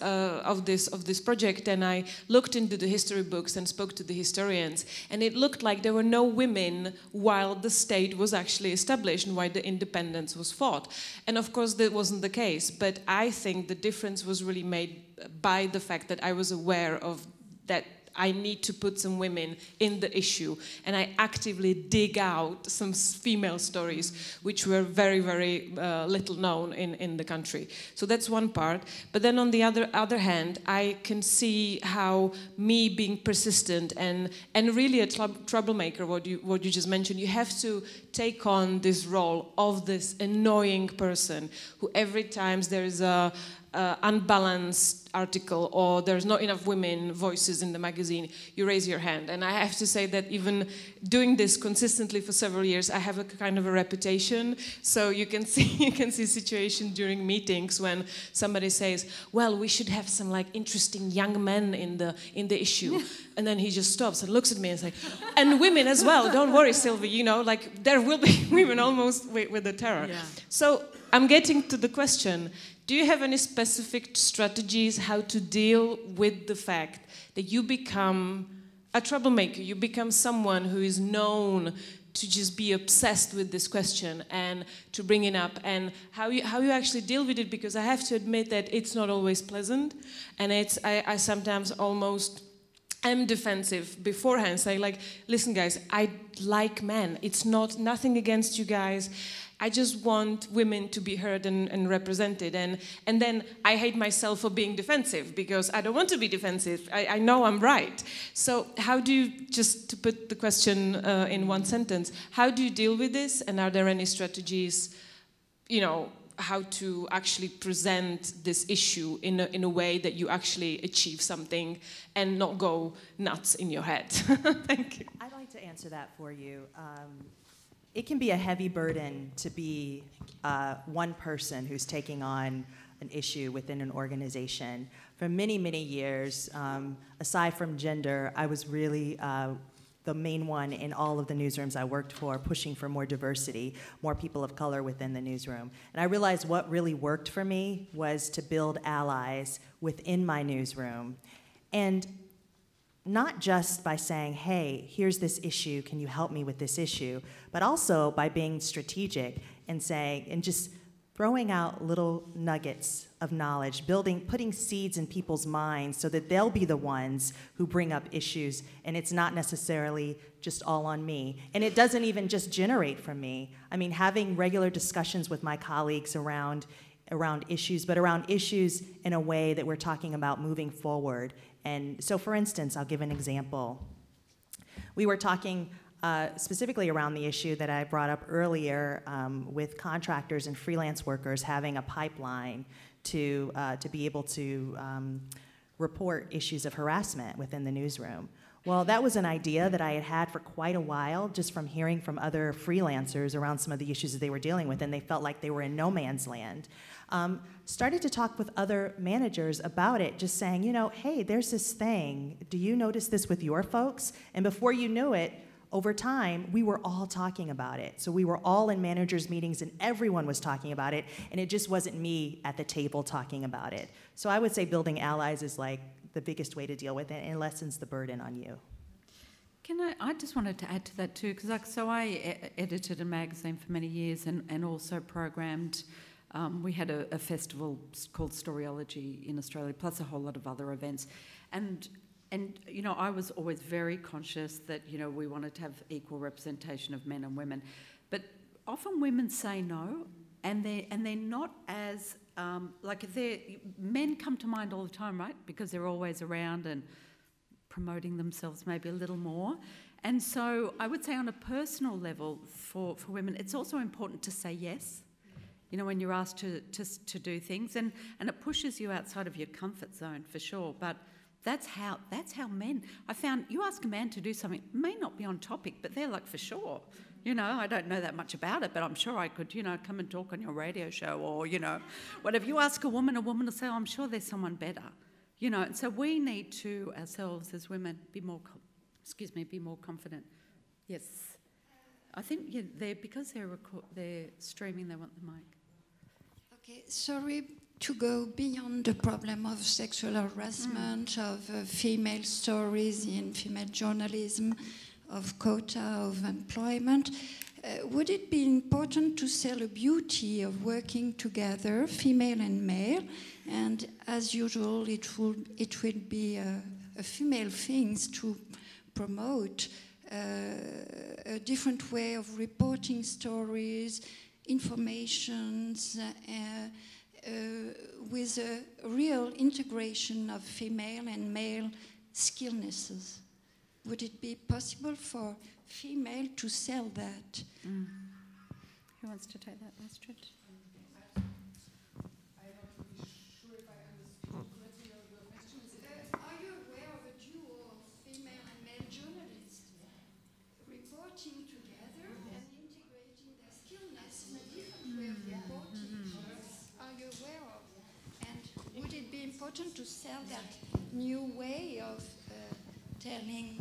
Speaker 8: project, and I looked into the history books and spoke to the historians, and it looked like there were no women while the state was actually established and while the independence was fought. And of course, that wasn't the case. But I think the difference was really made by the fact that I was aware of that. I need to put some women in the issue, and I actively dig out some female stories which were very, very little known in the country. So that's one part. But then on the other hand, I can see how me being persistent and really a troublemaker, what you just mentioned, you have to take on this role of this annoying person who every time there is a unbalanced article or there's not enough women voices in the magazine, you raise your hand. And I have to say that even doing this consistently for several years, I have a kind of a reputation. So you can see situations during meetings when somebody says, well, we should have some like interesting young men in the issue. And then he just stops and looks at me and says, and women as well, don't worry, Sylvie, like there will be women almost with the terror. Yeah. So I'm getting to the question, do you have any specific strategies how to deal with the fact that you become a troublemaker, you become someone who is known to just be obsessed with this question and to bring it up, and how you actually deal with it? Because I have to admit that it's not always pleasant, and I sometimes almost am defensive beforehand, say like, listen guys, I like men, it's nothing against you guys, I just want women to be heard and represented. And then I hate myself for being defensive because I don't want to be defensive. I know I'm right. So how do you, just to put the question in one sentence, how do you deal with this? And are there any strategies, how to actually present this issue in a way that you actually achieve something and not go nuts in your head? Thank you.
Speaker 3: I'd like to answer that for you. it can be a heavy burden to be one person who's taking on an issue within an organization. For many, many years, aside from gender, I was really the main one in all of the newsrooms I worked for, pushing for more diversity, more people of color within the newsroom. And I realized what really worked for me was to build allies within my newsroom. And not just by saying, hey, here's this issue, can you help me with this issue, but also by being strategic and saying, and just throwing out little nuggets of knowledge, putting seeds in people's minds so that they'll be the ones who bring up issues, and it's not necessarily just all on me. And it doesn't even just generate from me. I mean, having regular discussions with my colleagues around issues, but around issues in a way that we're talking about moving forward. And so, for instance, I'll give an example. We were talking specifically around the issue that I brought up earlier with contractors and freelance workers having a pipeline to be able to report issues of harassment within the newsroom. Well, that was an idea that I had had for quite a while, just from hearing from other freelancers around some of the issues that they were dealing with, and they felt like they were in no man's land. Started to talk with other managers about it, just saying, you know, hey, there's this thing. Do you notice this with your folks? And before you knew it, over time, we were all talking about it. So we were all in managers' meetings, and everyone was talking about it, and it just wasn't me at the table talking about it. So I would say building allies is like the biggest way to deal with it, and it lessens the burden on you.
Speaker 1: I just wanted to add to that too, because I edited a magazine for many years and also programmed. We had a festival called Storyology in Australia, plus a whole lot of other events. And you know, I was always very conscious that, you know, we wanted to have equal representation of men and women. But often women say no, and they're not as, men come to mind all the time, right? Because they're always around and promoting themselves maybe a little more. And so I would say on a personal level for women, it's also important to say yes. You know, when you're asked to do things, and it pushes you outside of your comfort zone for sure. But that's how men. I found you ask a man to do something, it may not be on topic, but they're like, for sure. You know, I don't know that much about it, but I'm sure I could, you know, come and talk on your radio show, or, you know, whatever. You ask a woman will say, oh, I'm sure there's someone better. You know, and so we need to ourselves as women be more confident. Yes, I think because they're streaming, they want the mic.
Speaker 9: Okay, sorry to go beyond the problem of sexual harassment, of female stories in female journalism, of quota of employment. Would it be important to sell the beauty of working together, female and male? And as usual, it will be a female thing to promote a different way of reporting stories, informations, with a real integration of female and male skillnesses. Would it be possible for female to sell that?
Speaker 1: Mm. Who wants to take that, Astrid?
Speaker 2: I'm not really sure if I understood correctly your question.
Speaker 9: Are you aware of a duo of female and male journalists reporting together and integrating their skillness in a different way of reporting? Are you aware of? And would it be important to sell that new way of telling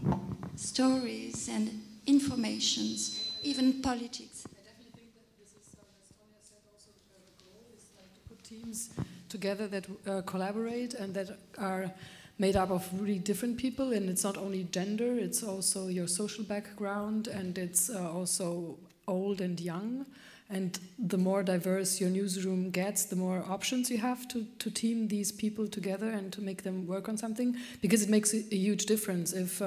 Speaker 9: stories and informations, even politics?
Speaker 2: I definitely think that this is, as Tonya said, also the goal is like to put teams together that collaborate and that are made up of really different people, and it's not only gender, it's also your social background, and it's also old and young. And the more diverse your newsroom gets, the more options you have to team these people together and to make them work on something, because it makes a huge difference if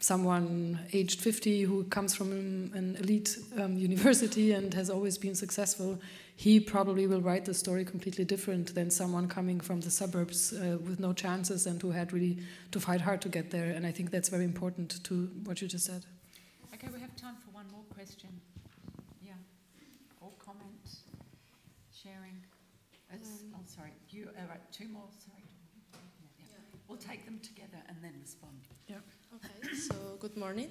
Speaker 2: someone aged 50 who comes from an elite university and has always been successful, he probably will write the story completely different than someone coming from the suburbs with no chances and who had really to fight hard to get there. And I think that's very important to what you just said.
Speaker 1: Okay, we have time for one more question. Yeah, or comment, sharing. Sorry, right, two more, sorry. Yeah. We'll take them together and then respond.
Speaker 2: Yeah.
Speaker 10: Okay, so good morning.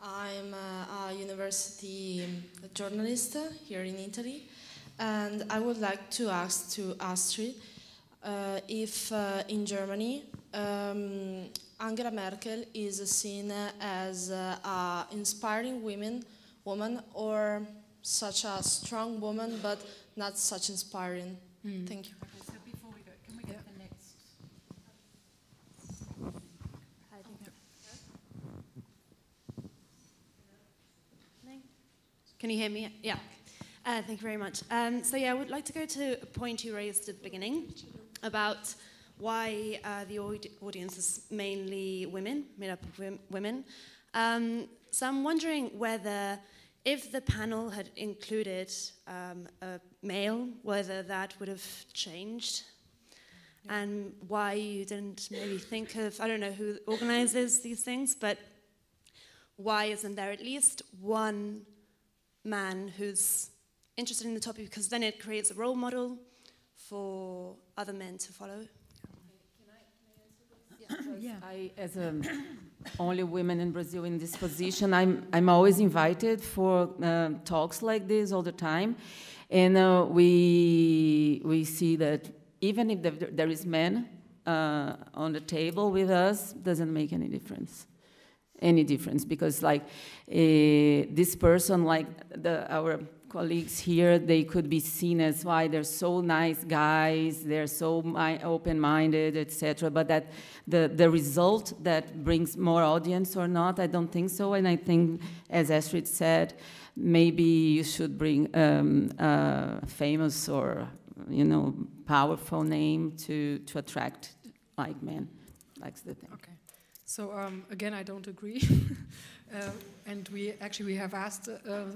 Speaker 10: I'm a university journalist here in Italy, and I would like to ask to Astrid if in Germany Angela Merkel is seen as a inspiring woman, or such a strong woman, but not such inspiring. Thank you.
Speaker 7: Okay, so before we go, can we get the next?
Speaker 11: Can you hear me? Yeah. Thank you very much. So yeah, I would like to go to a point you raised at the beginning about why the audience is mainly women, made up of women. So I'm wondering whether, if the panel had included a male, whether that would have changed, and why you didn't maybe think of, I don't know who organizes these things, but why isn't there at least one man who's interested in the topic, because then it creates a role model for other men to follow.
Speaker 4: Yeah. I, as a only women in Brazil in this position, I'm always invited for talks like this all the time, and we see that even if there is men on the table with us, doesn't make any difference. Because like this person, like our colleagues here, they could be seen as why they're so nice guys, they're so open-minded, etc. But that the result that brings more audience or not, I don't think so. And I think, as Astrid said, maybe you should bring a famous or powerful name to attract like men. That's the thing.
Speaker 2: Okay. So again, I don't agree. And we have asked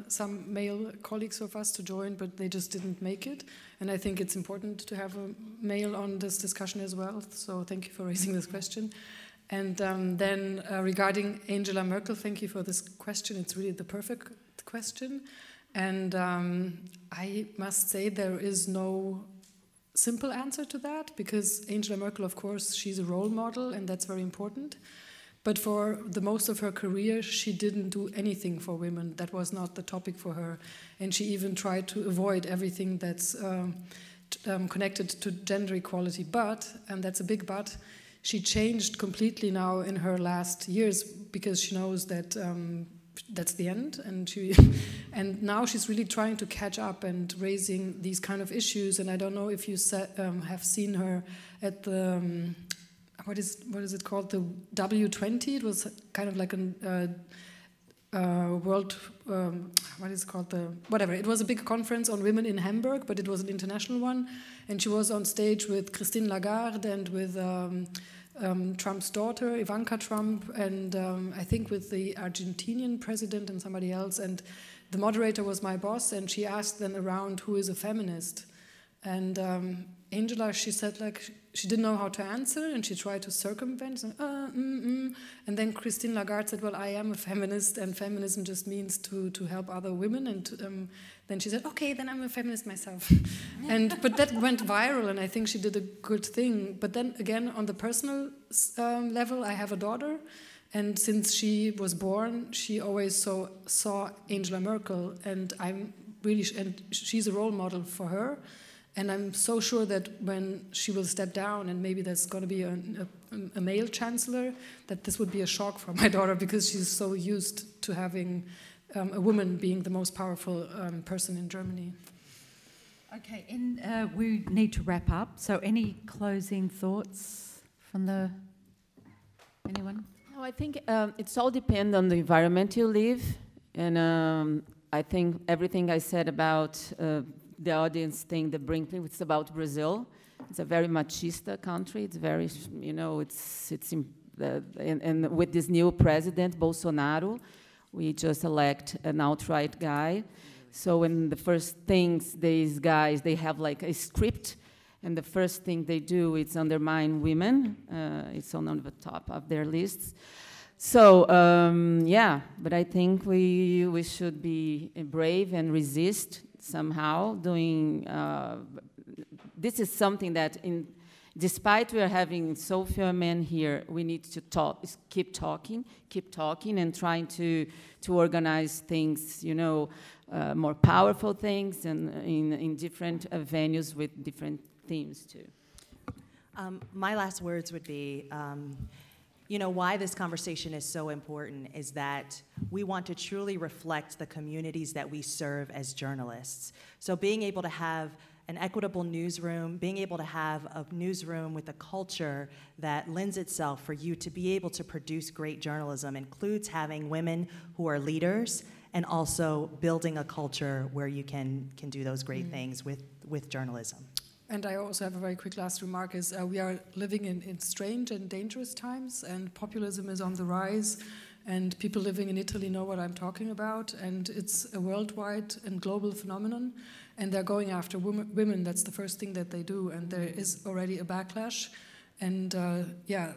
Speaker 2: some male colleagues of us to join, but they just didn't make it. And I think it's important to have a male on this discussion as well. So thank you for raising this question. And then regarding Angela Merkel, thank you for this question. It's really the perfect question. And I must say there is no simple answer to that, because Angela Merkel, of course, she's a role model, and that's very important. But for the most of her career, she didn't do anything for women. That was not the topic for her. And she even tried to avoid everything that's connected to gender equality. But, and that's a big but, she changed completely now in her last years, because she knows that that's the end. And now she's really trying to catch up and raising these kind of issues. And I don't know if you have seen her at the... what is it called? The W20. It was kind of like a world. What is it called? Whatever. It was a big conference on women in Hamburg, but it was an international one. And she was on stage with Christine Lagarde and with Trump's daughter, Ivanka Trump, and I think with the Argentinian president and somebody else. And the moderator was my boss, and she asked then around who is a feminist. And Angela, she said like she didn't know how to answer, and she tried to circumvent. And then Christine Lagarde said, "Well, I am a feminist, and feminism just means to help other women." And then she said, "Okay, then I'm a feminist myself." But that went viral, and I think she did a good thing. But then again, on the personal level, I have a daughter, and since she was born, she always saw Angela Merkel, and she's a role model for her. And I'm so sure that when she will step down, and maybe there's going to be a male chancellor, that this would be a shock for my daughter, because she's so used to having a woman being the most powerful person in Germany.
Speaker 7: Okay, and we need to wrap up. So any closing thoughts from anyone?
Speaker 4: No, I think it's all depend on the environment you live. And I think everything I said about the audience thing, the Brinkley, it's about Brazil. It's a very machista country. It's very, and with this new president, Bolsonaro, we just elect an outright guy. So when the first things, these guys, they have like a script, and the first thing they do is undermine women. It's on the top of their lists. So, yeah, but I think we should be brave and resist somehow doing, this is something that in despite we are having so few men here, we need to keep talking, and trying to organize things, you know, more powerful things, and in different venues with different themes too.
Speaker 3: My last words would be, you know, why this conversation is so important is that we want to truly reflect the communities that we serve as journalists. So being able to have an equitable newsroom, being able to have a newsroom with a culture that lends itself for you to be able to produce great journalism includes having women who are leaders and also building a culture where you can do those great things with journalism.
Speaker 2: And I also have a very quick last remark is we are living in strange and dangerous times, and populism is on the rise, and people living in Italy know what I'm talking about, and it's a worldwide and global phenomenon, and they're going after women. That's the first thing that they do, and there is already a backlash. And yeah,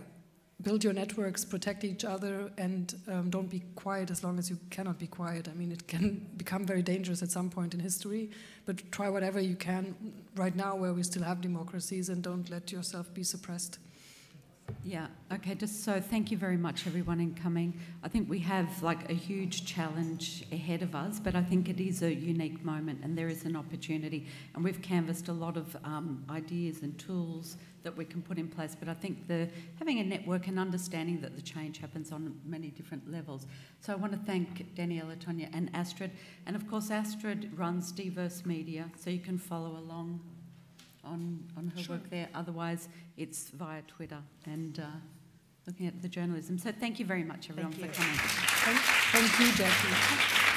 Speaker 2: build your networks, protect each other, and don't be quiet as long as you cannot be quiet. I mean, it can become very dangerous at some point in history, but try whatever you can right now where we still have democracies, and don't let yourself be suppressed.
Speaker 1: Yeah, okay, just so thank you very much everyone in coming. I think we have like a huge challenge ahead of us, but I think it is a unique moment and there is an opportunity, and we've canvassed a lot of ideas and tools that we can put in place, but I think having a network and understanding that the change happens on many different levels. So I want to thank Daniela, Tonya and Astrid, and of course Astrid runs Diverse Media, so you can follow along on her work there. Otherwise, it's via Twitter and looking at the journalism. So thank you very much, everyone, for coming.
Speaker 2: Thank you, Jackie.